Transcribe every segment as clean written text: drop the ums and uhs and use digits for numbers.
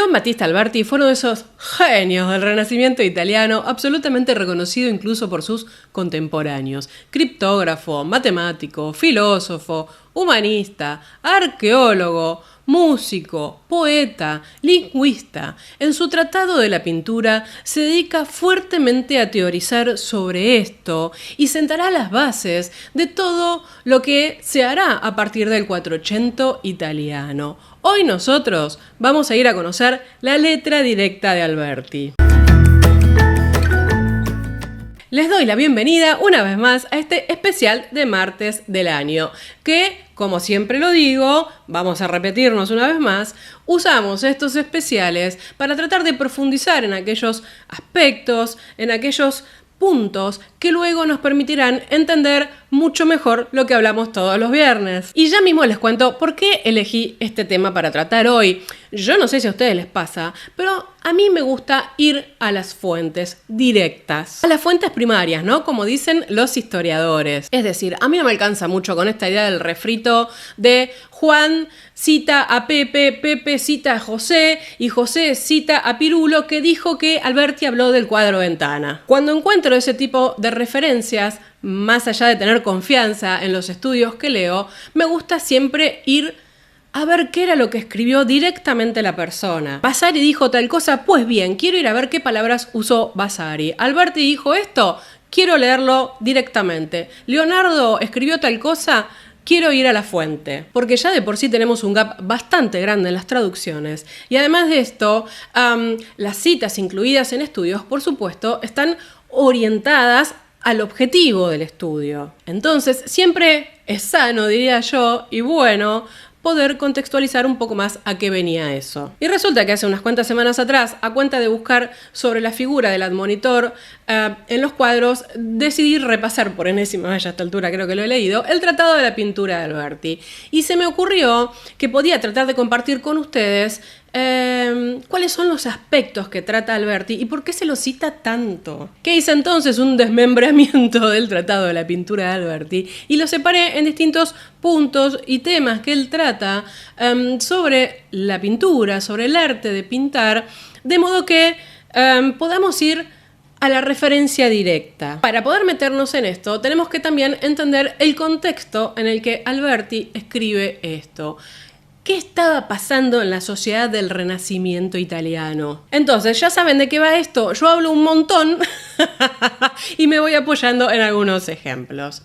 Juan Battista Alberti fue uno de esos genios del Renacimiento italiano, absolutamente reconocido incluso por sus contemporáneos. Criptógrafo, matemático, filósofo, humanista, arqueólogo, músico, poeta, lingüista. En su Tratado de la Pintura se dedica fuertemente a teorizar sobre esto y sentará las bases de todo lo que se hará a partir del 400 italiano. Hoy nosotros vamos a ir a conocer la letra directa de Alberti. Les doy la bienvenida una vez más a este especial de martes del año, que, como siempre lo digo, vamos a repetirnos una vez más, usamos estos especiales para tratar de profundizar en aquellos aspectos, en aquellos puntos que luego nos permitirán entender mucho mejor lo que hablamos todos los viernes. Y ya mismo les cuento por qué elegí este tema para tratar hoy. Yo no sé si a ustedes les pasa, pero a mí me gusta ir a las fuentes directas. A las fuentes primarias, ¿no? Como dicen los historiadores. Es decir, a mí no me alcanza mucho con esta idea del refrito de Juan cita a Pepe, Pepe cita a José y José cita a Pirulo que dijo que Alberti habló del cuadro ventana. Cuando encuentro ese tipo de referencias, más allá de tener confianza en los estudios que leo, me gusta siempre ir a ver qué era lo que escribió directamente la persona. Vasari dijo tal cosa, pues bien, quiero ir a ver qué palabras usó Vasari. Alberti dijo esto, quiero leerlo directamente. Leonardo escribió tal cosa, quiero ir a la fuente, porque ya de por sí tenemos un gap bastante grande en las traducciones. Y además de esto, las citas incluidas en estudios, por supuesto, están orientadas al objetivo del estudio. Entonces, siempre es sano, diría yo, y bueno, poder contextualizar un poco más a qué venía eso. Y resulta que hace unas cuantas semanas atrás, a cuenta de buscar sobre la figura del admonitor en los cuadros, decidí repasar por enésima vez, a esta altura creo que lo he leído, el Tratado de la Pintura de Alberti. Y se me ocurrió que podía tratar de compartir con ustedes cuáles son los aspectos que trata Alberti y por qué se lo cita tanto. Que hice entonces un desmembramiento del Tratado de la Pintura de Alberti y lo separé en distintos puntos y temas que él trata sobre la pintura, sobre el arte de pintar, de modo que podamos ir a la referencia directa. Para poder meternos en esto, tenemos que también entender el contexto en el que Alberti escribe esto. ¿Qué estaba pasando en la sociedad del Renacimiento italiano? Entonces, ya saben de qué va esto. Yo hablo un montón y me voy apoyando en algunos ejemplos.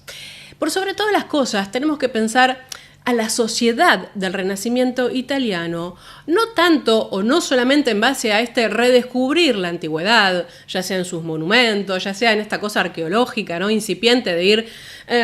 Por sobre todas las cosas, tenemos que pensar a la sociedad del Renacimiento italiano, no tanto o no solamente en base a este redescubrir la antigüedad, ya sea en sus monumentos, ya sea en esta cosa arqueológica, ¿no? Incipiente de ir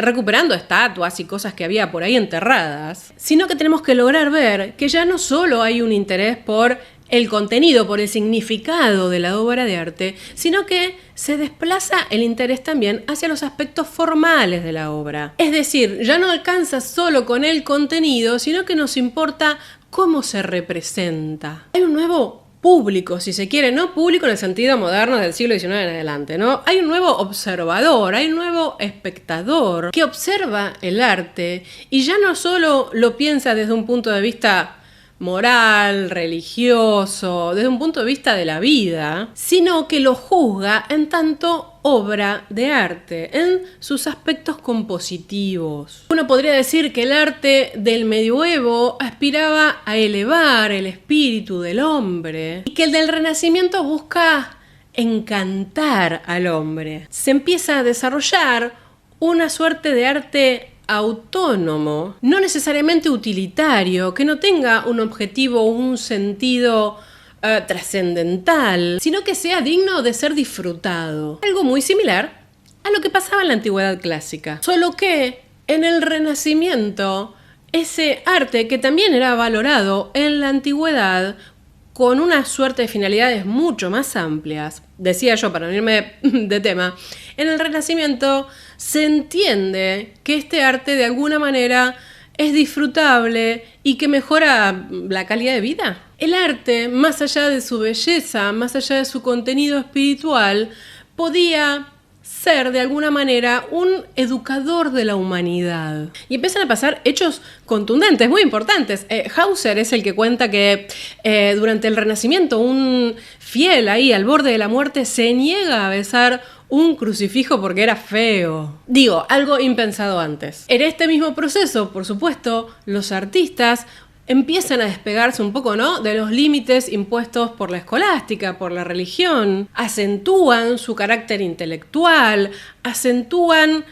recuperando estatuas y cosas que había por ahí enterradas, sino que tenemos que lograr ver que ya no solo hay un interés por el contenido, por el significado de la obra de arte, sino que se desplaza el interés también hacia los aspectos formales de la obra. Es decir, ya no alcanza solo con el contenido, sino que nos importa cómo se representa. Hay un nuevo público, si se quiere, no público en el sentido moderno del siglo XIX en adelante, ¿no? Hay un nuevo observador, hay un nuevo espectador que observa el arte y ya no solo lo piensa desde un punto de vista moral, religioso, desde un punto de vista de la vida, sino que lo juzga en tanto obra de arte, en sus aspectos compositivos. Uno podría decir que el arte del medioevo aspiraba a elevar el espíritu del hombre y que el del Renacimiento busca encantar al hombre. Se empieza a desarrollar una suerte de arte autónomo, no necesariamente utilitario, que no tenga un objetivo o un sentido trascendental, sino que sea digno de ser disfrutado. Algo muy similar a lo que pasaba en la antigüedad clásica, solo que en el Renacimiento ese arte que también era valorado en la antigüedad con una suerte de finalidades mucho más amplias, decía yo para no irme de tema, en el Renacimiento se entiende que este arte de alguna manera es disfrutable y que mejora la calidad de vida. El arte, más allá de su belleza, más allá de su contenido espiritual, podía ser de alguna manera un educador de la humanidad. Y empiezan a pasar hechos contundentes, muy importantes. Hauser es el que cuenta que durante el Renacimiento un fiel ahí al borde de la muerte se niega a besar un crucifijo porque era feo. Digo, algo impensado antes. En este mismo proceso, por supuesto, los artistas empiezan a despegarse un poco, ¿no?, de los límites impuestos por la escolástica, por la religión. Acentúan su carácter intelectual, acentúan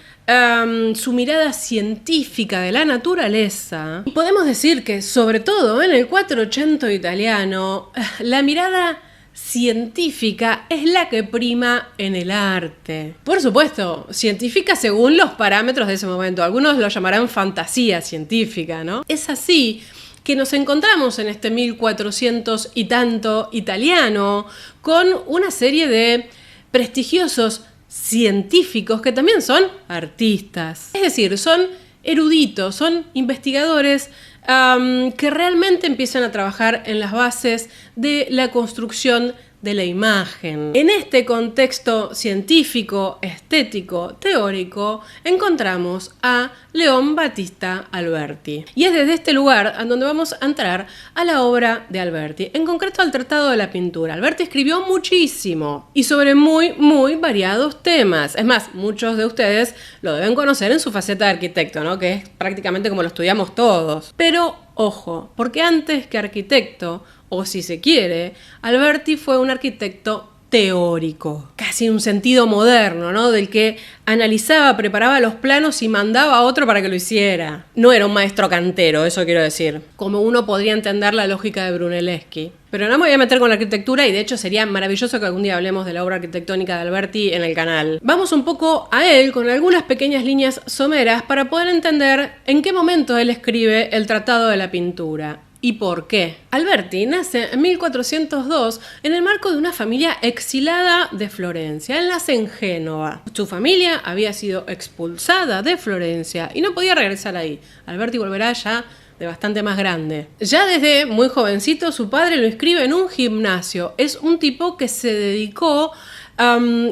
su mirada científica de la naturaleza. Y podemos decir que, sobre todo en el Quattrocento italiano, la mirada científica es la que prima en el arte. Por supuesto, científica según los parámetros de ese momento. Algunos lo llamarán fantasía científica, ¿no? Es así que nos encontramos en este 1400 y tanto italiano con una serie de prestigiosos científicos que también son artistas. Es decir, son eruditos, son investigadores que realmente empiezan a trabajar en las bases de la construcción de la imagen. En este contexto científico, estético, teórico, encontramos a León Battista Alberti. Y es desde este lugar a donde vamos a entrar a la obra de Alberti, en concreto al Tratado de la Pintura. Alberti escribió muchísimo y sobre muy variados temas. Es más, muchos de ustedes lo deben conocer en su faceta de arquitecto, ¿no?, que es prácticamente como lo estudiamos todos. Pero ojo, porque antes que arquitecto, o si se quiere, Alberti fue un arquitecto teórico, casi en un sentido moderno, ¿no?, del que analizaba, preparaba los planos y mandaba a otro para que lo hiciera. No era un maestro cantero, eso quiero decir, como uno podría entender la lógica de Brunelleschi. Pero no me voy a meter con la arquitectura y de hecho sería maravilloso que algún día hablemos de la obra arquitectónica de Alberti en el canal. Vamos un poco a él con algunas pequeñas líneas someras para poder entender en qué momento él escribe el Tratado de la Pintura. ¿Y por qué? Alberti nace en 1402 en el marco de una familia exilada de Florencia. Él nace en Génova. Su familia había sido expulsada de Florencia y no podía regresar ahí. Alberti volverá ya de bastante más grande. Ya desde muy jovencito su padre lo inscribe en un gimnasio. Es un tipo que se dedicó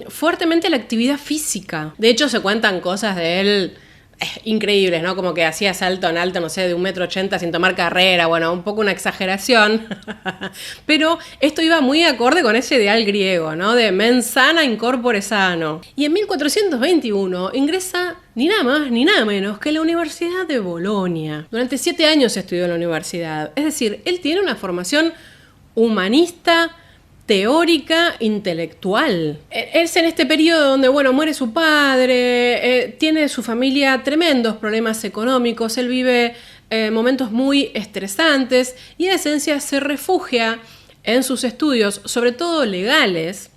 fuertemente a la actividad física. De hecho, se cuentan cosas de él increíbles, ¿no? Como que hacía salto en alto, no sé, de 1,80 m sin tomar carrera, bueno, un poco una exageración, pero esto iba muy acorde con ese ideal griego, ¿no?, de mens sana in corpore sano. Y en 1421 ingresa ni nada más ni nada menos que la Universidad de Bolonia. Durante 7 años estudió en la universidad, es decir, él tiene una formación humanista, teórica, intelectual. Es en este periodo donde, bueno, muere su padre, tiene su familia tremendos problemas económicos, él vive momentos muy estresantes y en esencia se refugia en sus estudios, sobre todo legales,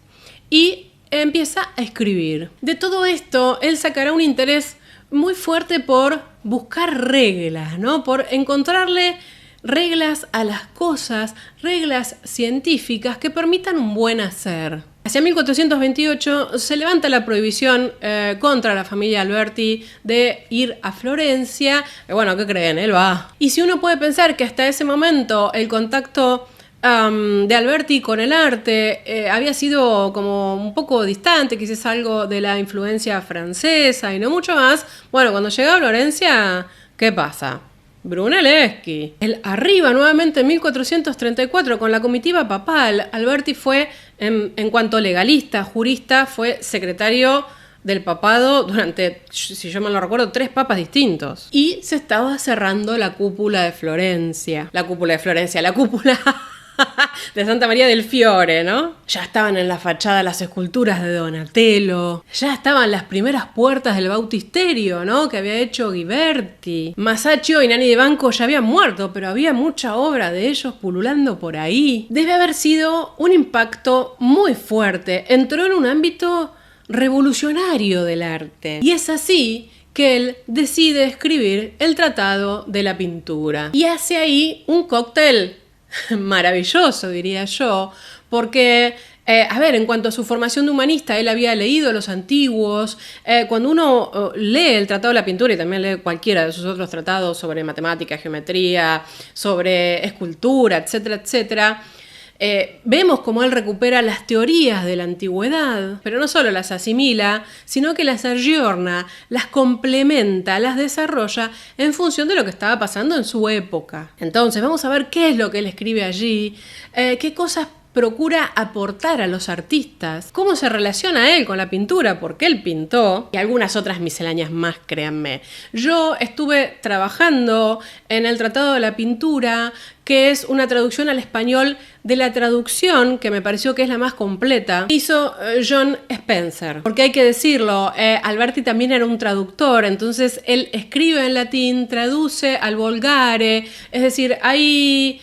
y empieza a escribir. De todo esto, él sacará un interés muy fuerte por buscar reglas, ¿no?, por encontrarle reglas a las cosas, reglas científicas que permitan un buen hacer. Hacia 1428 se levanta la prohibición contra la familia Alberti de ir a Florencia. Bueno, ¿qué creen? Él va. Y si uno puede pensar que hasta ese momento el contacto de Alberti con el arte había sido como un poco distante, quizás algo de la influencia francesa y no mucho más, bueno, cuando llega a Florencia, ¿qué pasa? Brunelleschi. Él arriba nuevamente en 1434 con la comitiva papal. Alberti fue, en cuanto legalista, jurista, fue secretario del papado durante, si yo mal lo recuerdo, 3 papas distintos. Y se estaba cerrando la cúpula de Florencia. La cúpula de Santa María del Fiore, ¿no? Ya estaban en la fachada las esculturas de Donatello, ya estaban las primeras puertas del bautisterio, ¿no?, que había hecho Ghiberti. Masaccio y Nani de Banco ya habían muerto, pero había mucha obra de ellos pululando por ahí. Debe haber sido un impacto muy fuerte. Entró en un ámbito revolucionario del arte. Y es así que él decide escribir el Tratado de la Pintura. Y hace ahí un cóctel maravilloso, diría yo, porque, en cuanto a su formación de humanista, él había leído los antiguos. Cuando uno lee el Tratado de la Pintura y también lee cualquiera de sus otros tratados sobre matemática, geometría, sobre escultura, etcétera, etcétera, Vemos cómo él recupera las teorías de la antigüedad, pero no solo las asimila, sino que las ayorna, las complementa, las desarrolla en función de lo que estaba pasando en su época. Entonces vamos a ver qué es lo que él escribe allí, qué cosas procura aportar a los artistas, cómo se relaciona él con la pintura, porque él pintó, y algunas otras misceláneas más, créanme. Yo estuve trabajando en el Tratado de la Pintura, que es una traducción al español de la traducción, que me pareció que es la más completa, hizo John Spencer. Porque hay que decirlo, Alberti también era un traductor, entonces él escribe en latín, traduce al vulgare, es decir, hay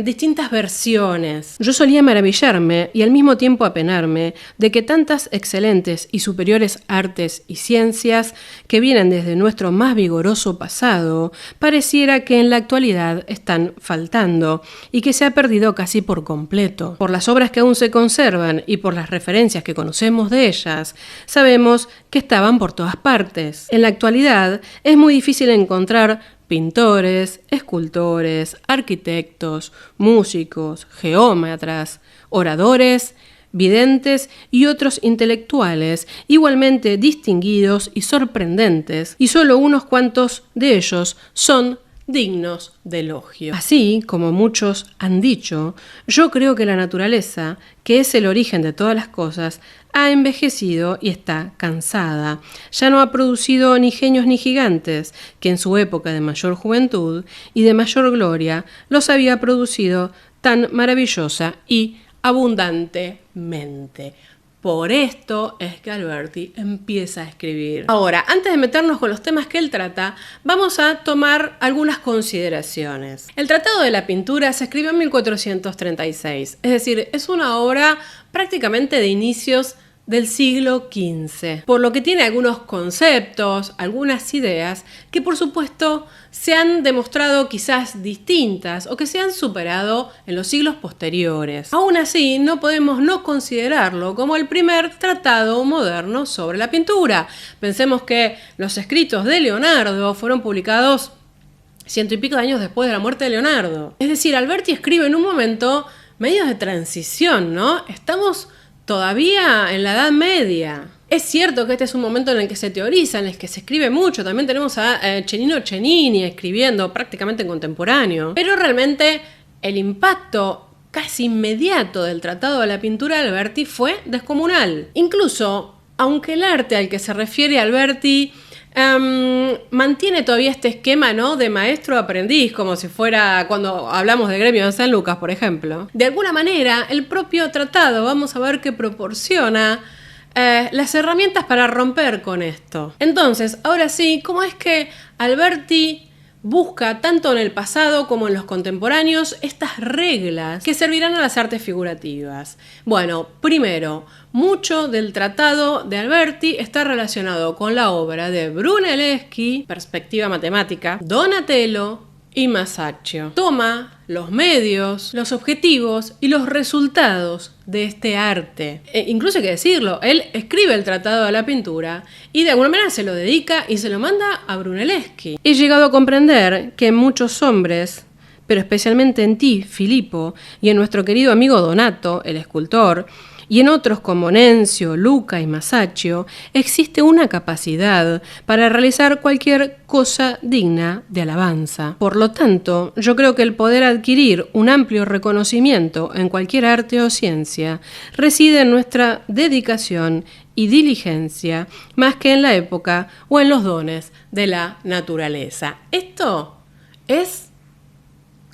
distintas versiones. Yo solía maravillarme y al mismo tiempo apenarme de que tantas excelentes y superiores artes y ciencias que vienen desde nuestro más vigoroso pasado pareciera que en la actualidad están faltando y que se ha perdido casi por completo. Por las obras que aún se conservan y por las referencias que conocemos de ellas, sabemos que estaban por todas partes. En la actualidad es muy difícil encontrar pintores, escultores, arquitectos, músicos, geómetras, oradores, videntes y otros intelectuales igualmente distinguidos y sorprendentes, y solo unos cuantos de ellos son dignos de elogio. Así como muchos han dicho, yo creo que la naturaleza, que es el origen de todas las cosas, ha envejecido y está cansada. Ya no ha producido ni genios ni gigantes, que en su época de mayor juventud y de mayor gloria los había producido tan maravillosa y abundantemente. Por esto es que Alberti empieza a escribir. Ahora, antes de meternos con los temas que él trata, vamos a tomar algunas consideraciones. El Tratado de la Pintura se escribió en 1436, es decir, es una obra prácticamente de inicios del siglo XV, por lo que tiene algunos conceptos, algunas ideas que por supuesto se han demostrado quizás distintas o que se han superado en los siglos posteriores. Aún así, no podemos no considerarlo como el primer tratado moderno sobre la pintura. Pensemos que los escritos de Leonardo fueron publicados 100 y pico de años después de la muerte de Leonardo. Es decir, Alberti escribe en un momento medio de transición, ¿no? Estamos todavía en la Edad Media. Es cierto que este es un momento en el que se teoriza, en el que se escribe mucho. También tenemos a Cennino Cennini escribiendo prácticamente en contemporáneo. Pero realmente el impacto casi inmediato del Tratado de la Pintura de Alberti fue descomunal. Incluso, aunque el arte al que se refiere Alberti mantiene todavía este esquema, ¿no?, de maestro-aprendiz, como si fuera cuando hablamos del gremio de San Lucas, por ejemplo. De alguna manera, el propio tratado, vamos a ver que proporciona las herramientas para romper con esto. Entonces, ahora sí, ¿cómo es que Alberti busca, tanto en el pasado como en los contemporáneos, estas reglas que servirán a las artes figurativas? Bueno, primero, mucho del tratado de Alberti está relacionado con la obra de Brunelleschi, Perspectiva Matemática, Donatello y Masaccio. Toma los medios, los objetivos y los resultados de este arte. Incluso hay que decirlo, él escribe el Tratado de la Pintura y de alguna manera se lo dedica y se lo manda a Brunelleschi. He llegado a comprender que en muchos hombres, pero especialmente en ti, Filippo, y en nuestro querido amigo Donato, el escultor, y en otros como Nencio, Luca y Masaccio, existe una capacidad para realizar cualquier cosa digna de alabanza. Por lo tanto, yo creo que el poder adquirir un amplio reconocimiento en cualquier arte o ciencia reside en nuestra dedicación y diligencia, más que en la época o en los dones de la naturaleza. Esto es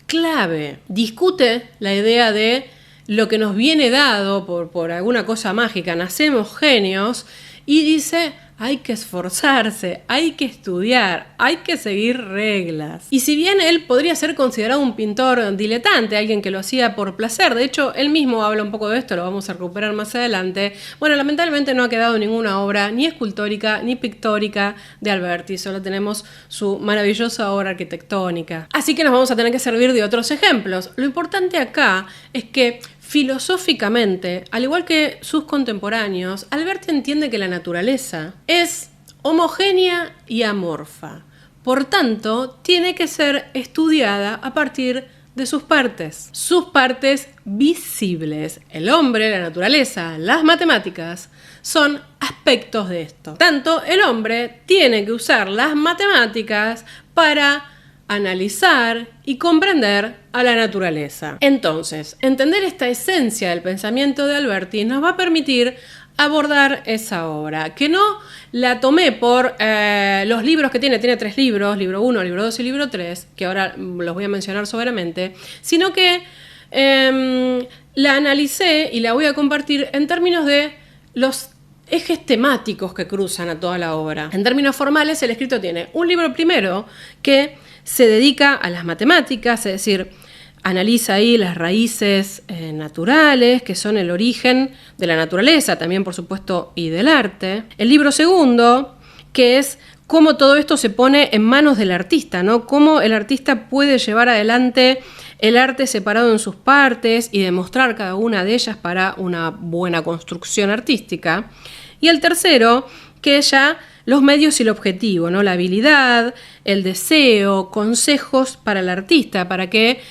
clave. Discute la idea de lo que nos viene dado por alguna cosa mágica, nacemos genios, y dice, hay que esforzarse, hay que estudiar, hay que seguir reglas. Y si bien él podría ser considerado un pintor diletante, alguien que lo hacía por placer, de hecho él mismo habla un poco de esto, lo vamos a recuperar más adelante, bueno, lamentablemente no ha quedado ninguna obra ni escultórica ni pictórica de Alberti, solo tenemos su maravillosa obra arquitectónica. Así que nos vamos a tener que servir de otros ejemplos. Lo importante acá es que filosóficamente, al igual que sus contemporáneos, Alberti entiende que la naturaleza es homogénea y amorfa. Por tanto, tiene que ser estudiada a partir de sus partes visibles. El hombre, la naturaleza, las matemáticas son aspectos de esto. Tanto el hombre tiene que usar las matemáticas para analizar y comprender a la naturaleza. Entonces, entender esta esencia del pensamiento de Alberti nos va a permitir abordar esa obra, que no la tomé por los libros que tiene 3 libros, libro 1, libro 2 y libro 3, que ahora los voy a mencionar soberamente, sino que la analicé y la voy a compartir en términos de los ejes temáticos que cruzan a toda la obra. En términos formales, el escrito tiene un libro primero que se dedica a las matemáticas, es decir, analiza ahí las raíces naturales, que son el origen de la naturaleza, también por supuesto, y del arte. El libro segundo, que es cómo todo esto se pone en manos del artista, ¿no? Cómo el artista puede llevar adelante el arte separado en sus partes y demostrar cada una de ellas para una buena construcción artística. Y el tercero, que es ya los medios y el objetivo, ¿no? La habilidad, el deseo, consejos para el artista, para que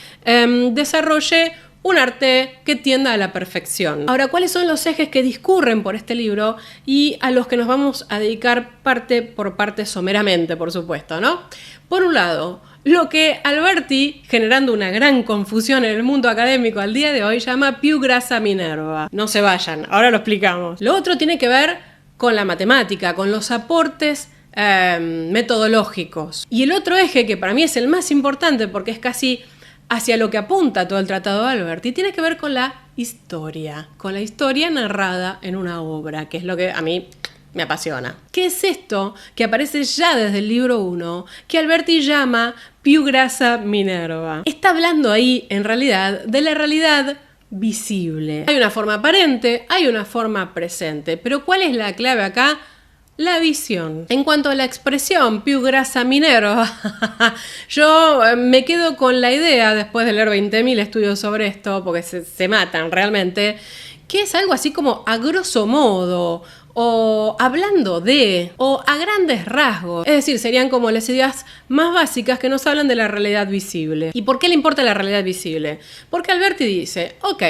desarrolle un arte que tienda a la perfección. Ahora, ¿cuáles son los ejes que discurren por este libro y a los que nos vamos a dedicar parte por parte someramente, por supuesto, ¿no? Por un lado, lo que Alberti, generando una gran confusión en el mundo académico al día de hoy, llama più grassa Minerva. No se vayan, ahora lo explicamos. Lo otro tiene que ver con la matemática, con los aportes metodológicos. Y el otro eje, que para mí es el más importante porque es casi hacia lo que apunta todo el Tratado de Alberti, tiene que ver con la historia narrada en una obra, que es lo que a mí me apasiona. ¿Qué es esto que aparece ya desde el libro 1, que Alberti llama più grassa Minerva? Está hablando ahí, en realidad, de la realidad visible. Hay una forma aparente, hay una forma presente, pero ¿cuál es la clave acá? La visión. En cuanto a la expresión più grassa Minerva, yo me quedo con la idea, después de leer 20.000 estudios sobre esto, porque se matan realmente, que es algo así como a grosso modo, o hablando de, o a grandes rasgos. Es decir, serían como las ideas más básicas que nos hablan de la realidad visible. ¿Y por qué le importa la realidad visible? Porque Alberti dice, ok,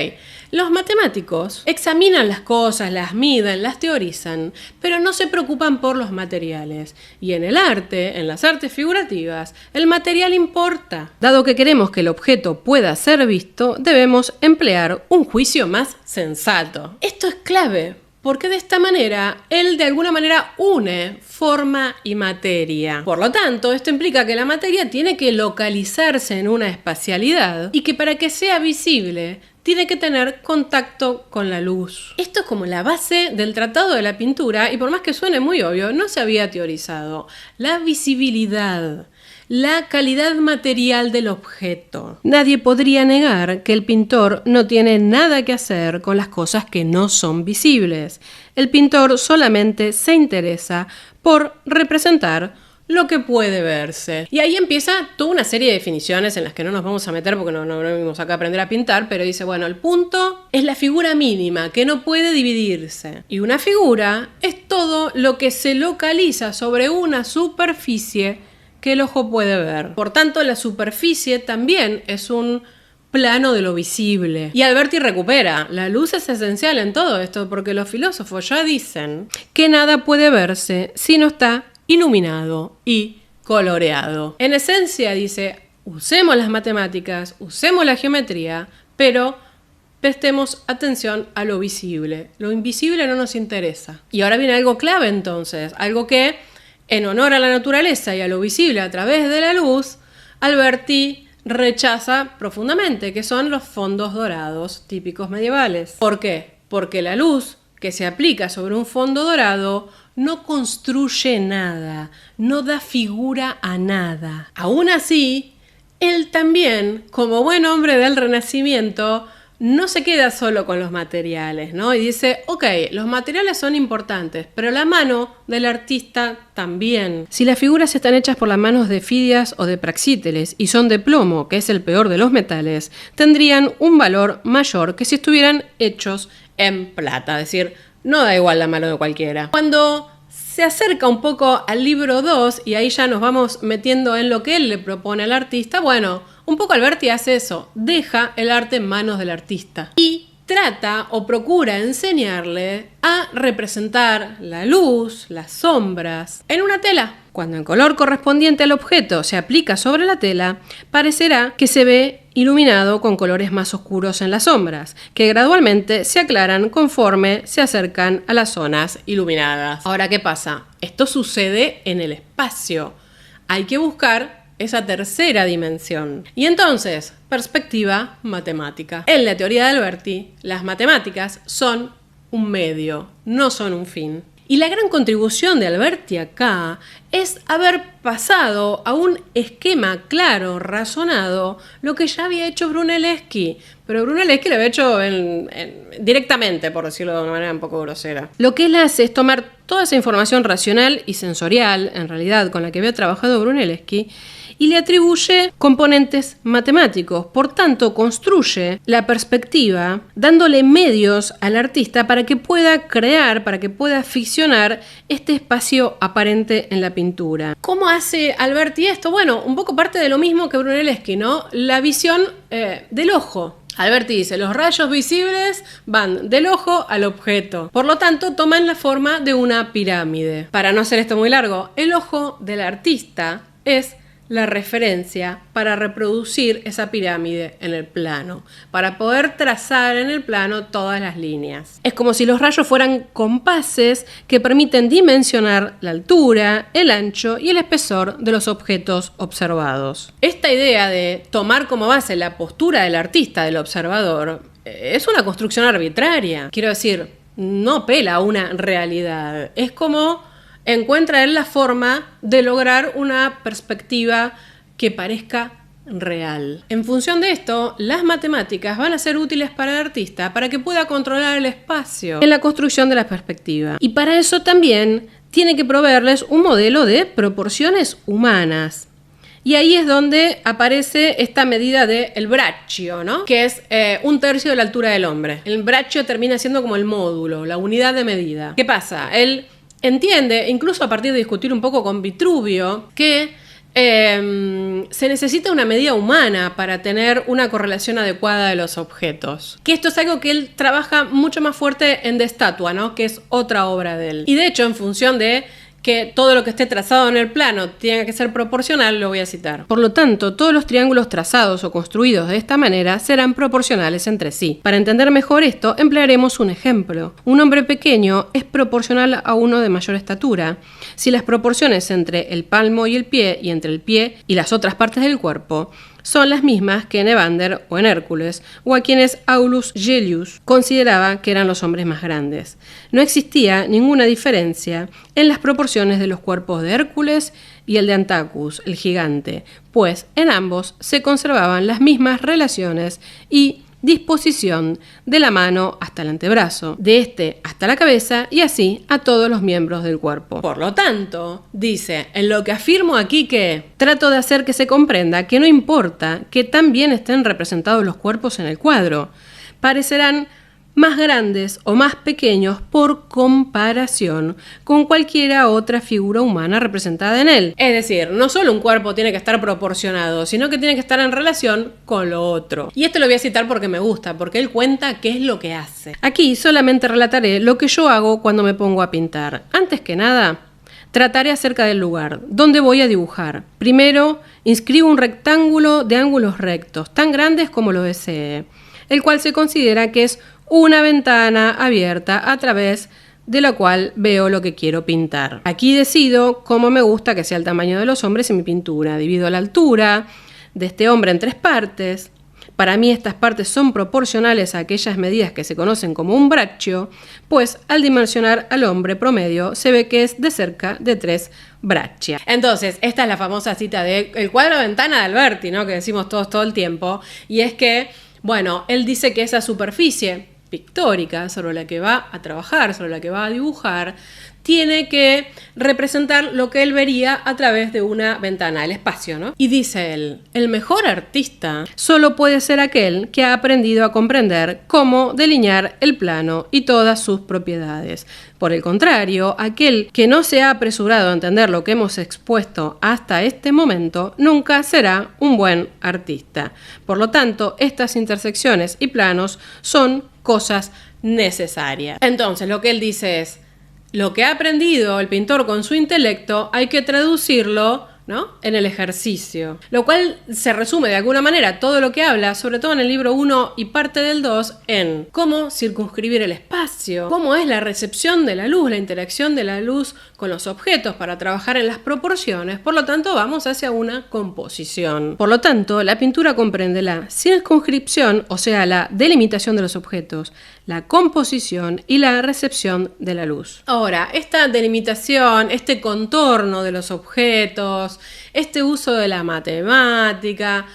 los matemáticos examinan las cosas, las miden, las teorizan, pero no se preocupan por los materiales. Y en el arte, en las artes figurativas, el material importa. Dado que queremos que el objeto pueda ser visto, debemos emplear un juicio más sensato. Esto es clave, porque de esta manera, él de alguna manera une forma y materia. Por lo tanto, esto implica que la materia tiene que localizarse en una espacialidad y que para que sea visible, tiene que tener contacto con la luz. Esto es como la base del tratado de la pintura y por más que suene muy obvio, no se había teorizado. La visibilidad, la calidad material del objeto. Nadie podría negar que el pintor no tiene nada que hacer con las cosas que no son visibles. El pintor solamente se interesa por representar lo que puede verse. Y ahí empieza toda una serie de definiciones en las que no nos vamos a meter porque no venimos acá a aprender a pintar, pero dice, bueno, el punto es la figura mínima que no puede dividirse. Y una figura es todo lo que se localiza sobre una superficie que el ojo puede ver. Por tanto, la superficie también es un plano de lo visible. Y Alberti recupera, la luz es esencial en todo esto porque los filósofos ya dicen que nada puede verse si no está iluminado y coloreado. En esencia dice, usemos las matemáticas, usemos la geometría, pero prestemos atención a lo visible. Lo invisible no nos interesa. Y ahora viene algo clave entonces, algo que en honor a la naturaleza y a lo visible a través de la luz, Alberti rechaza profundamente, que son los fondos dorados típicos medievales. ¿Por qué? Porque la luz que se aplica sobre un fondo dorado no construye nada, no da figura a nada. Aún así, él también, como buen hombre del Renacimiento, no se queda solo con los materiales, ¿no? Y dice, ok, los materiales son importantes, pero la mano del artista también. Si las figuras están hechas por las manos de Fidias o de Praxíteles y son de plomo, que es el peor de los metales, tendrían un valor mayor que si estuvieran hechos en plata, es decir, no da igual la mano de cualquiera. Cuando se acerca un poco al libro 2, y ahí ya nos vamos metiendo en lo que él le propone al artista, bueno, Un poco Alberti hace eso, deja el arte en manos del artista y trata o procura enseñarle a representar la luz, las sombras, en una tela. Cuando el color correspondiente al objeto se aplica sobre la tela, parecerá que se ve iluminado con colores más oscuros en las sombras, que gradualmente se aclaran conforme se acercan a las zonas iluminadas. Ahora, ¿qué pasa? Esto sucede en el espacio. Hay que buscar esa tercera dimensión. Y entonces, perspectiva matemática. En la teoría de Alberti, las matemáticas son un medio, no son un fin. Y la gran contribución de Alberti acá es haber pasado a un esquema claro, razonado, lo que ya había hecho Brunelleschi. Pero Brunelleschi lo había hecho directamente, por decirlo de una manera un poco grosera. Lo que él hace es tomar toda esa información racional y sensorial, en realidad, con la que había trabajado Brunelleschi, y le atribuye componentes matemáticos. Por tanto, construye la perspectiva dándole medios al artista para que pueda crear, para que pueda ficcionar este espacio aparente en la pintura. ¿Cómo hace Alberti esto? Bueno, un poco parte de lo mismo que Brunelleschi, ¿no? La visión del ojo. Alberti dice, los rayos visibles van del ojo al objeto. Por lo tanto, toman la forma de una pirámide. Para no hacer esto muy largo, el ojo del artista es la referencia para reproducir esa pirámide en el plano, para poder trazar en el plano todas las líneas. Es como si los rayos fueran compases que permiten dimensionar la altura, el ancho y el espesor de los objetos observados. Esta idea de tomar como base la postura del artista, del observador, es una construcción arbitraria. Quiero decir, no apela a una realidad. Es como encuentra él la forma de lograr una perspectiva que parezca real. En función de esto, las matemáticas van a ser útiles para el artista para que pueda controlar el espacio en la construcción de la perspectiva. Y para eso también tiene que proveerles un modelo de proporciones humanas. Y ahí es donde aparece esta medida del braccio, ¿no? Que es 1/3 de la altura del hombre. El braccio termina siendo como el módulo, la unidad de medida. ¿Qué pasa? Él entiende, incluso a partir de discutir un poco con Vitruvio, que se necesita una medida humana para tener una correlación adecuada de los objetos. Que esto es algo que él trabaja mucho más fuerte en De Statua, ¿no? Que es otra obra de él. Y de hecho, en función de que todo lo que esté trazado en el plano tenga que ser proporcional, lo voy a citar. Por lo tanto, todos los triángulos trazados o construidos de esta manera serán proporcionales entre sí. Para entender mejor esto, emplearemos un ejemplo. Un hombre pequeño es proporcional a uno de mayor estatura si las proporciones entre el palmo y el pie, y entre el pie y las otras partes del cuerpo, son las mismas que en Evander o en Hércules, o a quienes Aulus Gellius consideraba que eran los hombres más grandes. No existía ninguna diferencia en las proporciones de los cuerpos de Hércules y el de Antacus, el gigante, pues en ambos se conservaban las mismas relaciones y disposición de la mano hasta el antebrazo, de este hasta la cabeza y así a todos los miembros del cuerpo. Por lo tanto, dice, en lo que afirmo aquí que trato de hacer que se comprenda que no importa que tan bien estén representados los cuerpos en el cuadro, parecerán más grandes o más pequeños por comparación con cualquiera otra figura humana representada en él. Es decir, no solo un cuerpo tiene que estar proporcionado, sino que tiene que estar en relación con lo otro. Y esto lo voy a citar porque me gusta, porque él cuenta qué es lo que hace. Aquí solamente relataré lo que yo hago cuando me pongo a pintar. Antes que nada, trataré acerca del lugar donde voy a dibujar. Primero, inscribo un rectángulo de ángulos rectos, tan grandes como lo desee, el cual se considera que es una ventana abierta a través de la cual veo lo que quiero pintar. Aquí decido cómo me gusta que sea el tamaño de los hombres en mi pintura. Divido la altura de este hombre en 3 partes. Para mí estas partes son proporcionales a aquellas medidas que se conocen como un braccio, pues al dimensionar al hombre promedio se ve que es de cerca de 3 braccia. Entonces, esta es la famosa cita de el cuadro de ventana de Alberti, ¿no? Que decimos todos todo el tiempo, y es que, bueno, él dice que esa superficie pictórica sobre la que va a trabajar, sobre la que va a dibujar, tiene que representar lo que él vería a través de una ventana, el espacio, ¿no? Y dice él, el mejor artista solo puede ser aquel que ha aprendido a comprender cómo delinear el plano y todas sus propiedades. Por el contrario, aquel que no se ha apresurado a entender lo que hemos expuesto hasta este momento, nunca será un buen artista. Por lo tanto, estas intersecciones y planos son cosas necesarias. Entonces, lo que él dice es, lo que ha aprendido el pintor con su intelecto hay que traducirlo, ¿no?, en el ejercicio. Lo cual se resume de alguna manera todo lo que habla, sobre todo en el libro 1 y parte del 2, en cómo circunscribir el espacio, cómo es la recepción de la luz, la interacción de la luz con los objetos para trabajar en las proporciones. Por lo tanto, vamos hacia una composición. Por lo tanto, la pintura comprende la circunscripción, o sea, la delimitación de los objetos, la composición y la recepción de la luz. Ahora, esta delimitación, este contorno de los objetos, este uso de la matemática,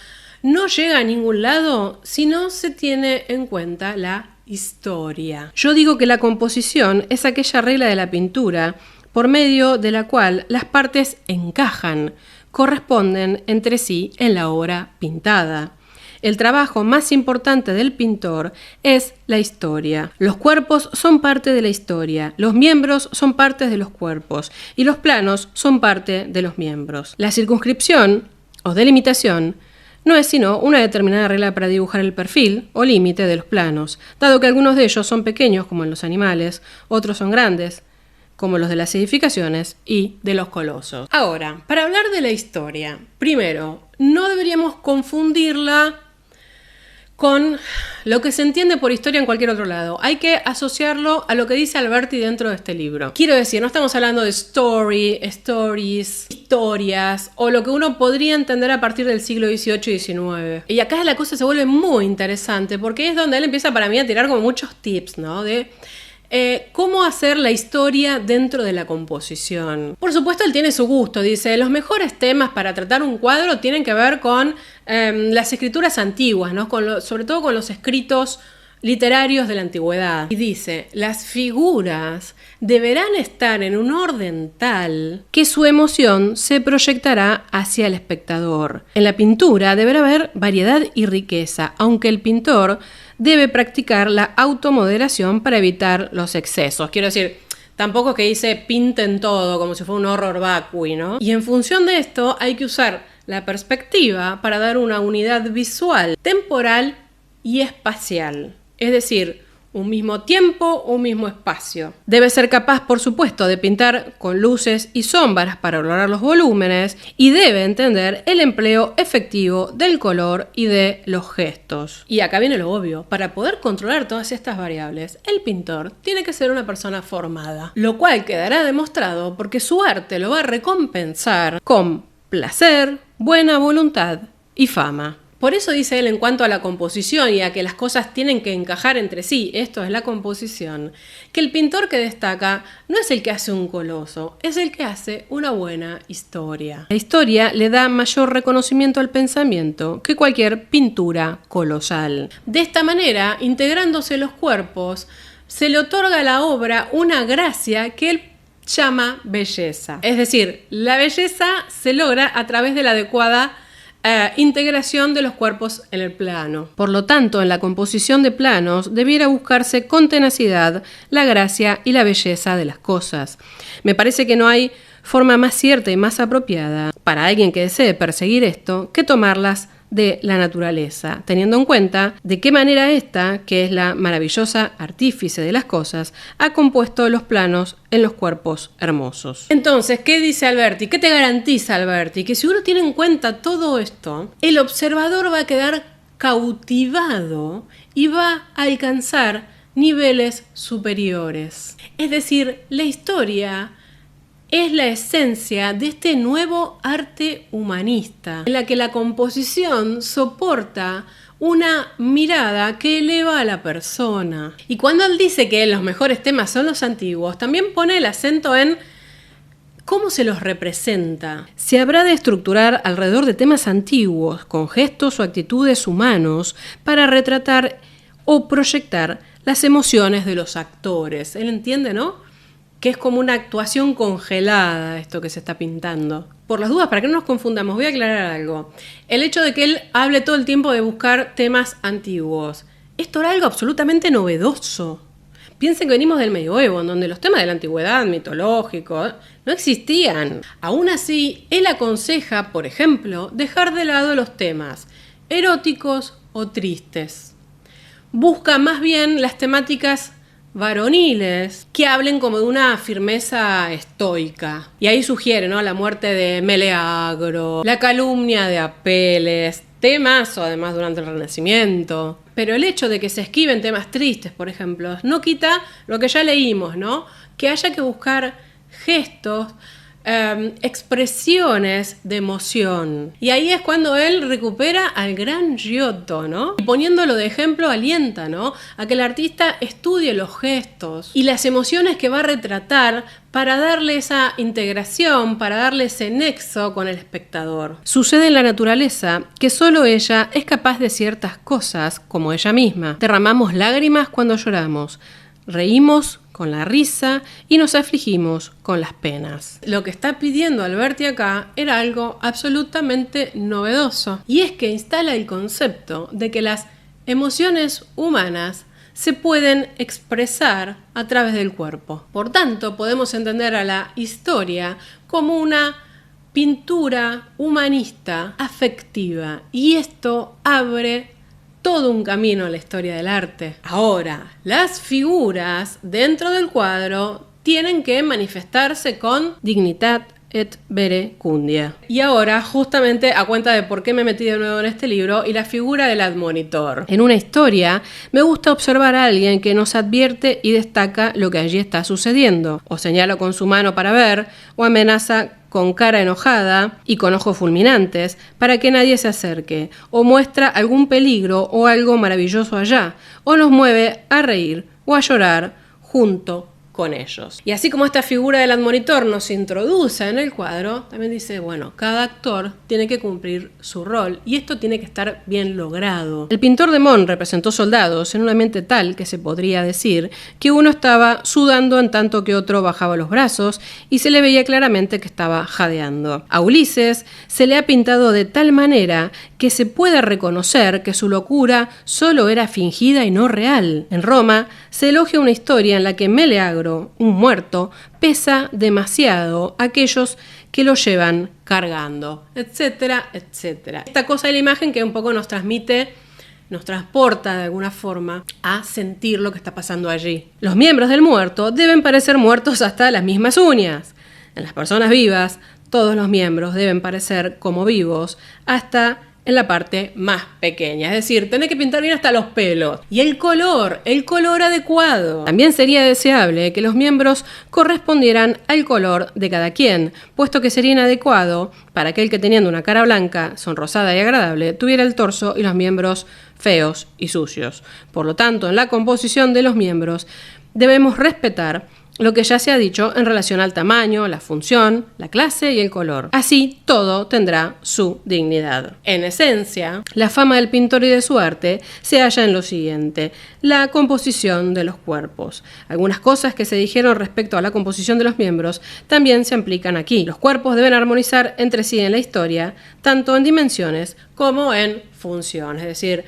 no llega a ningún lado si no se tiene en cuenta la historia. Yo digo que la composición es aquella regla de la pintura por medio de la cual las partes encajan, corresponden entre sí en la obra pintada. El trabajo más importante del pintor es la historia. Los cuerpos son parte de la historia, los miembros son partes de los cuerpos y los planos son parte de los miembros. La circunscripción o delimitación no es sino una determinada regla para dibujar el perfil o límite de los planos, dado que algunos de ellos son pequeños, como en los animales, otros son grandes, como los de las edificaciones y de los colosos. Ahora, para hablar de la historia, primero, no deberíamos confundirla con lo que se entiende por historia en cualquier otro lado. Hay que asociarlo a lo que dice Alberti dentro de este libro. Quiero decir, no estamos hablando de stories, historias, o lo que uno podría entender a partir del siglo XVIII y XIX. Y acá la cosa se vuelve muy interesante, porque es donde él empieza para mí a tirar como muchos tips, ¿no? De cómo hacer la historia dentro de la composición. Por supuesto, él tiene su gusto. Dice, los mejores temas para tratar un cuadro tienen que ver con las escrituras antiguas, ¿no? Sobre todo con los escritos literarios de la antigüedad. Y dice, las figuras deberán estar en un orden tal que su emoción se proyectará hacia el espectador. En la pintura deberá haber variedad y riqueza, aunque el pintor debe practicar la automoderación para evitar los excesos. Quiero decir, tampoco es que dice pinten todo como si fuera un horror vacui, ¿no? Y en función de esto hay que usar la perspectiva para dar una unidad visual, temporal y espacial. Es decir, un mismo tiempo, un mismo espacio. Debe ser capaz, por supuesto, de pintar con luces y sombras para lograr los volúmenes y debe entender el empleo efectivo del color y de los gestos. Y acá viene lo obvio. Para poder controlar todas estas variables, el pintor tiene que ser una persona formada, lo cual quedará demostrado porque su arte lo va a recompensar con placer, buena voluntad y fama. Por eso dice él en cuanto a la composición y a que las cosas tienen que encajar entre sí, esto es la composición, que el pintor que destaca no es el que hace un coloso, es el que hace una buena historia. La historia le da mayor reconocimiento al pensamiento que cualquier pintura colosal. De esta manera, integrándose los cuerpos, se le otorga a la obra una gracia que él llama belleza. Es decir, la belleza se logra a través de la adecuada integración de los cuerpos en el plano. Por lo tanto, en la composición de planos debiera buscarse con tenacidad la gracia y la belleza de las cosas. Me parece que no hay forma más cierta y más apropiada para alguien que desee perseguir esto que tomarlas de la naturaleza, teniendo en cuenta de qué manera esta, que es la maravillosa artífice de las cosas, ha compuesto los planos en los cuerpos hermosos. Entonces, ¿qué dice Alberti? ¿Qué te garantiza Alberti? Que si uno tiene en cuenta todo esto, el observador va a quedar cautivado y va a alcanzar niveles superiores. Es decir, la historia es la esencia de este nuevo arte humanista, en la que la composición soporta una mirada que eleva a la persona. Y cuando él dice que los mejores temas son los antiguos, también pone el acento en cómo se los representa. Se habrá de estructurar alrededor de temas antiguos, con gestos o actitudes humanos, para retratar o proyectar las emociones de los actores. Él entiende, ¿no?, que es como una actuación congelada esto que se está pintando. Por las dudas, para que no nos confundamos, voy a aclarar algo. El hecho de que él hable todo el tiempo de buscar temas antiguos, esto era algo absolutamente novedoso. Piensen que venimos del medioevo, en donde los temas de la antigüedad, mitológicos, no existían. Aún así, él aconseja, por ejemplo, dejar de lado los temas eróticos o tristes. Busca más bien las temáticas varoniles que hablen como de una firmeza estoica. Y ahí sugiere, ¿no?, la muerte de Meleagro, la calumnia de Apeles, temas además durante el Renacimiento. Pero el hecho de que se esquiven temas tristes, por ejemplo, no quita lo que ya leímos, ¿no?, que haya que buscar gestos, expresiones de emoción. Y ahí es cuando él recupera al gran Giotto, ¿no? Y poniéndolo de ejemplo alienta, ¿no?, a que el artista estudie los gestos y las emociones que va a retratar para darle esa integración, para darle ese nexo con el espectador. Sucede en la naturaleza que solo ella es capaz de ciertas cosas, como ella misma. Derramamos lágrimas cuando lloramos, reímos con la risa y nos afligimos con las penas. Lo que está pidiendo Alberti acá era algo absolutamente novedoso, y es que instala el concepto de que las emociones humanas se pueden expresar a través del cuerpo. Por tanto, podemos entender a la historia como una pintura humanista afectiva, y esto abre todo un camino a la historia del arte. Ahora, las figuras dentro del cuadro tienen que manifestarse con dignidad et verecundia. Y ahora, justamente a cuenta de por qué me metí de nuevo en este libro y la figura del admonitor. En una historia me gusta observar a alguien que nos advierte y destaca lo que allí está sucediendo, o señala con su mano para ver, o amenaza con cara enojada y con ojos fulminantes para que nadie se acerque, o muestra algún peligro o algo maravilloso allá, o nos mueve a reír o a llorar junto con ellos. Y así como esta figura del admonitor nos introduce en el cuadro, también dice, bueno, cada actor tiene que cumplir su rol y esto tiene que estar bien logrado. El pintor de Mon representó soldados en un ambiente tal que se podría decir que uno estaba sudando en tanto que otro bajaba los brazos y se le veía claramente que estaba jadeando. A Ulises se le ha pintado de tal manera que se puede reconocer que su locura solo era fingida y no real. En Roma se elogia una historia en la que Meleagro, un muerto, pesa demasiado a aquellos que lo llevan cargando, etcétera, etcétera. Esta cosa de la imagen que un poco nos transmite, nos transporta de alguna forma a sentir lo que está pasando allí. Los miembros del muerto deben parecer muertos hasta las mismas uñas. En las personas vivas, todos los miembros deben parecer como vivos hasta en la parte más pequeña, es decir, tenés que pintar bien hasta los pelos. Y el color adecuado. También sería deseable que los miembros correspondieran al color de cada quien, puesto que sería inadecuado para aquel que teniendo una cara blanca, sonrosada y agradable, tuviera el torso y los miembros feos y sucios. Por lo tanto, en la composición de los miembros debemos respetar lo que ya se ha dicho en relación al tamaño, la función, la clase y el color. Así, todo tendrá su dignidad. En esencia, la fama del pintor y de su arte se halla en lo siguiente: la composición de los cuerpos. Algunas cosas que se dijeron respecto a la composición de los miembros también se aplican aquí. Los cuerpos deben armonizar entre sí en la historia, tanto en dimensiones como en función. Es decir,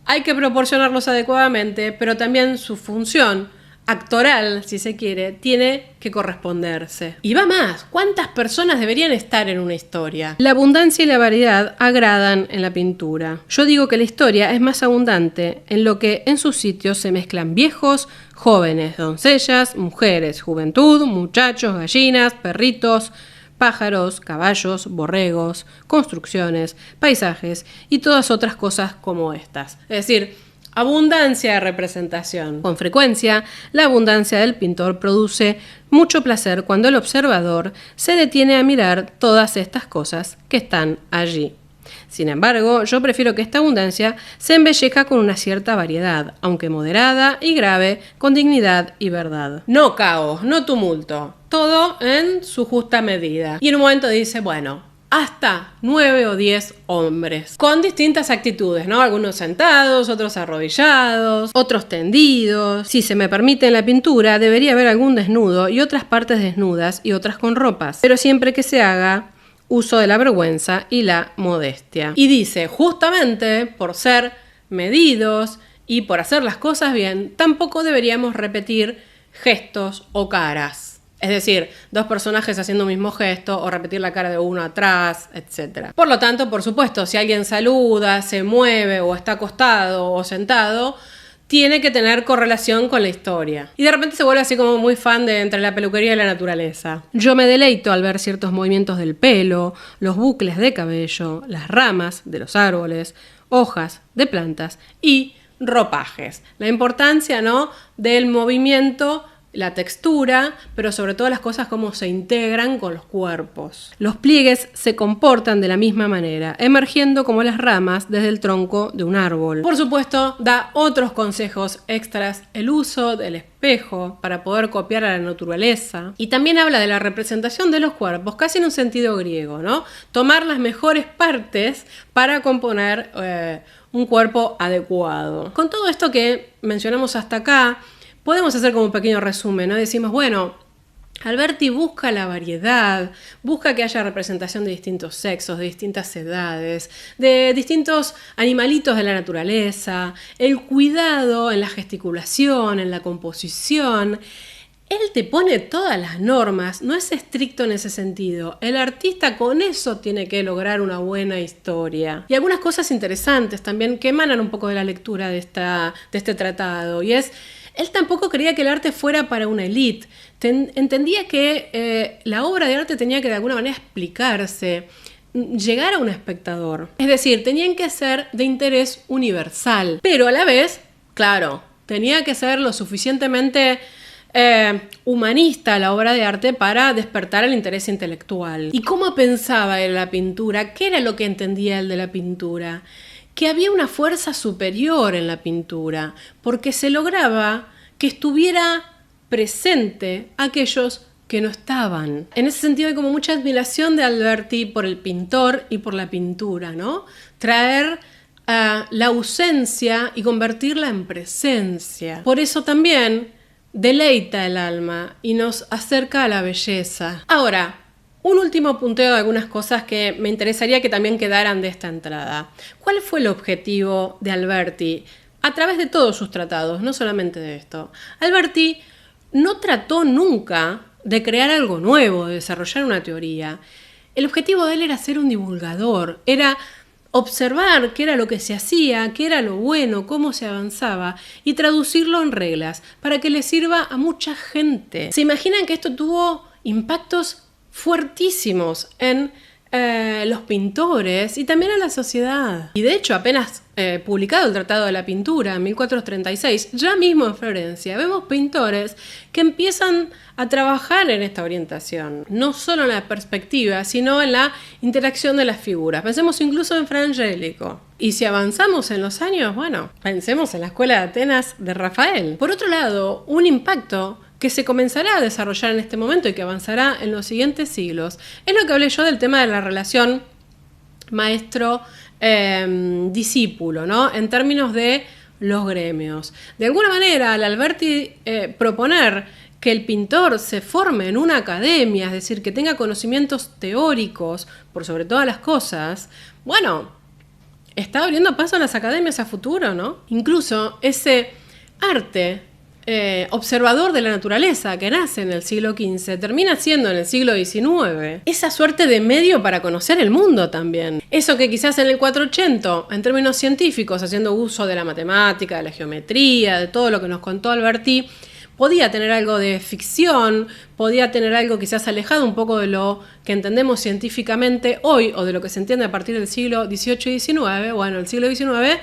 hay que proporcionarlos adecuadamente, pero también su función actoral, si se quiere, tiene que corresponderse. Y va más, ¿cuántas personas deberían estar en una historia? La abundancia y la variedad agradan en la pintura. Yo digo que la historia es más abundante en lo que en sus sitios se mezclan viejos, jóvenes, doncellas, mujeres, juventud, muchachos, gallinas, perritos, pájaros, caballos, borregos, construcciones, paisajes y todas otras cosas como estas. Es decir, abundancia de representación. Con frecuencia, la abundancia del pintor produce mucho placer cuando el observador se detiene a mirar todas estas cosas que están allí. Sin embargo, yo prefiero que esta abundancia se embellezca con una cierta variedad, aunque moderada y grave, con dignidad y verdad. No caos, no tumulto, todo en su justa medida. Y en un momento dice, bueno, hasta 9 o 10 hombres, con distintas actitudes, ¿no? Algunos sentados, otros arrodillados, otros tendidos. Si se me permite en la pintura, debería haber algún desnudo y otras partes desnudas y otras con ropas, pero siempre que se haga uso de la vergüenza y la modestia. Y dice, justamente por ser medidos y por hacer las cosas bien, tampoco deberíamos repetir gestos o caras. Es decir, dos personajes haciendo un mismo gesto o repetir la cara de uno atrás, etc. Por lo tanto, por supuesto, si alguien saluda, se mueve o está acostado o sentado, tiene que tener correlación con la historia. Y de repente se vuelve así como muy fan de entre la peluquería y la naturaleza. Yo me deleito al ver ciertos movimientos del pelo, los bucles de cabello, las ramas de los árboles, hojas de plantas y ropajes. La importancia, ¿no?, del movimiento, la textura, pero sobre todo las cosas cómo se integran con los cuerpos. Los pliegues se comportan de la misma manera, emergiendo como las ramas desde el tronco de un árbol. Por supuesto, da otros consejos extras, el uso del espejo para poder copiar a la naturaleza. Y también habla de la representación de los cuerpos, casi en un sentido griego, ¿no? Tomar las mejores partes para componer un cuerpo adecuado. Con todo esto que mencionamos hasta acá, podemos hacer como un pequeño resumen, ¿no? Decimos, bueno, Alberti busca la variedad, busca que haya representación de distintos sexos, de distintas edades, de distintos animalitos de la naturaleza, el cuidado en la gesticulación, en la composición. Él te pone todas las normas, no es estricto en ese sentido. El artista con eso tiene que lograr una buena historia. Y algunas cosas interesantes también que emanan un poco de la lectura de este tratado, y es, él tampoco creía que el arte fuera para una élite. Entendía que la obra de arte tenía que de alguna manera explicarse, llegar a un espectador. Es decir, tenían que ser de interés universal, pero a la vez, claro, tenía que ser lo suficientemente humanista la obra de arte para despertar el interés intelectual. ¿Y cómo pensaba él la pintura? ¿Qué era lo que entendía él de la pintura? Que había una fuerza superior en la pintura, porque se lograba que estuviera presente aquellos que no estaban. En ese sentido hay como mucha admiración de Alberti por el pintor y por la pintura, ¿no? Traer la ausencia y convertirla en presencia. Por eso también deleita el alma y nos acerca a la belleza. Ahora, un último punteo de algunas cosas que me interesaría que también quedaran de esta entrada. ¿Cuál fue el objetivo de Alberti a través de todos sus tratados, no solamente de esto? Alberti no trató nunca de crear algo nuevo, de desarrollar una teoría. El objetivo de él era ser un divulgador, era observar qué era lo que se hacía, qué era lo bueno, cómo se avanzaba y traducirlo en reglas para que le sirva a mucha gente. ¿Se imaginan que esto tuvo impactos fuertísimos en los pintores y también en la sociedad? Y de hecho, apenas publicado el Tratado de la Pintura en 1436, ya mismo en Florencia, vemos pintores que empiezan a trabajar en esta orientación, no solo en la perspectiva, sino en la interacción de las figuras. Pensemos incluso en Fra Angelico. Y si avanzamos en los años, bueno, pensemos en la Escuela de Atenas de Rafael. Por otro lado, un impacto que se comenzará a desarrollar en este momento y que avanzará en los siguientes siglos, es lo que hablé yo del tema de la relación maestro-discípulo, ¿no? En términos de los gremios. De alguna manera, al Alberti proponer que el pintor se forme en una academia, es decir, que tenga conocimientos teóricos por sobre todas las cosas, bueno, está abriendo paso a las academias a futuro, ¿no? Incluso ese arte observador de la naturaleza que nace en el siglo XV, termina siendo en el siglo XIX esa suerte de medio para conocer el mundo también. Eso que quizás en el 480, en términos científicos, haciendo uso de la matemática, de la geometría, de todo lo que nos contó Alberti, podía tener algo de ficción, podía tener algo quizás alejado un poco de lo que entendemos científicamente hoy o de lo que se entiende a partir del siglo XVIII y XIX. Bueno, el siglo XIX,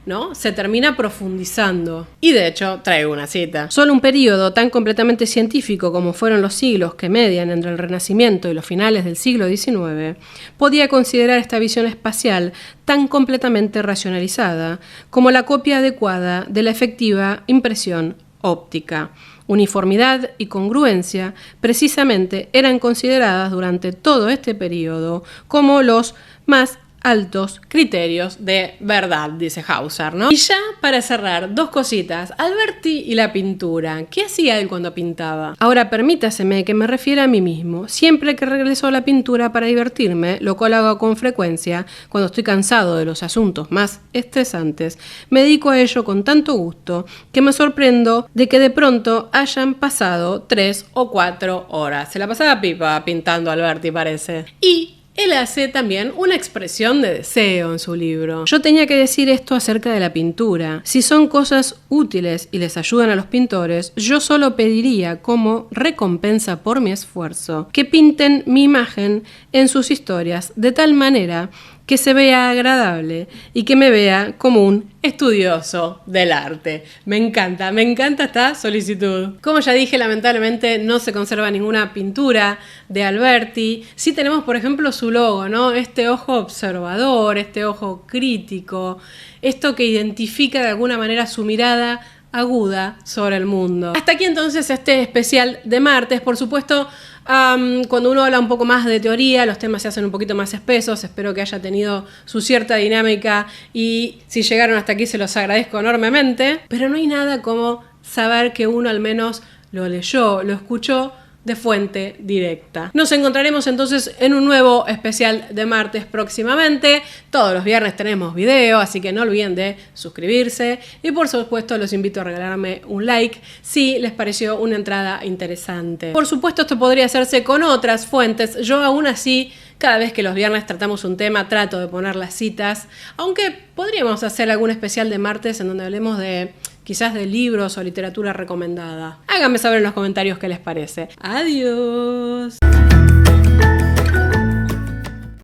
¿no?, se termina profundizando. Y de hecho, traigo una cita. Solo un periodo tan completamente científico como fueron los siglos que median entre el Renacimiento y los finales del siglo XIX podía considerar esta visión espacial tan completamente racionalizada como la copia adecuada de la efectiva impresión óptica. Uniformidad y congruencia precisamente eran consideradas durante todo este periodo como los más altos criterios de verdad, dice Hauser, ¿no? Y ya para cerrar, dos cositas. Alberti y la pintura. ¿Qué hacía él cuando pintaba? Ahora permítaseme que me refiera a mí mismo. Siempre que regreso a la pintura para divertirme, lo cual hago con frecuencia, cuando estoy cansado de los asuntos más estresantes, me dedico a ello con tanto gusto que me sorprendo de que de pronto hayan pasado 3 o 4 horas. Se la pasaba pipa pintando Alberti, parece. Y él hace también una expresión de deseo en su libro. Yo tenía que decir esto acerca de la pintura. Si son cosas útiles y les ayudan a los pintores, yo solo pediría como recompensa por mi esfuerzo que pinten mi imagen en sus historias de tal manera que se vea agradable y que me vea como un estudioso del arte. Me encanta esta solicitud. Como ya dije, lamentablemente no se conserva ninguna pintura de Alberti. Sí tenemos, por ejemplo, su logo, ¿no? Este ojo observador, este ojo crítico, esto que identifica de alguna manera su mirada aguda sobre el mundo. Hasta aquí entonces este especial de martes. Por supuesto, cuando uno habla un poco más de teoría, los temas se hacen un poquito más espesos. Espero que haya tenido su cierta dinámica y si llegaron hasta aquí se los agradezco enormemente. Pero no hay nada como saber que uno al menos lo leyó, lo escuchó de fuente directa. Nos encontraremos entonces en un nuevo especial de martes próximamente. Todos los viernes tenemos video, así que no olviden de suscribirse y por supuesto los invito a regalarme un like si les pareció una entrada interesante. Por supuesto esto podría hacerse con otras fuentes. Yo aún así, cada vez que los viernes tratamos un tema, trato de poner las citas, aunque podríamos hacer algún especial de martes en donde hablemos de quizás de libros o literatura recomendada. Háganme saber en los comentarios qué les parece. Adiós.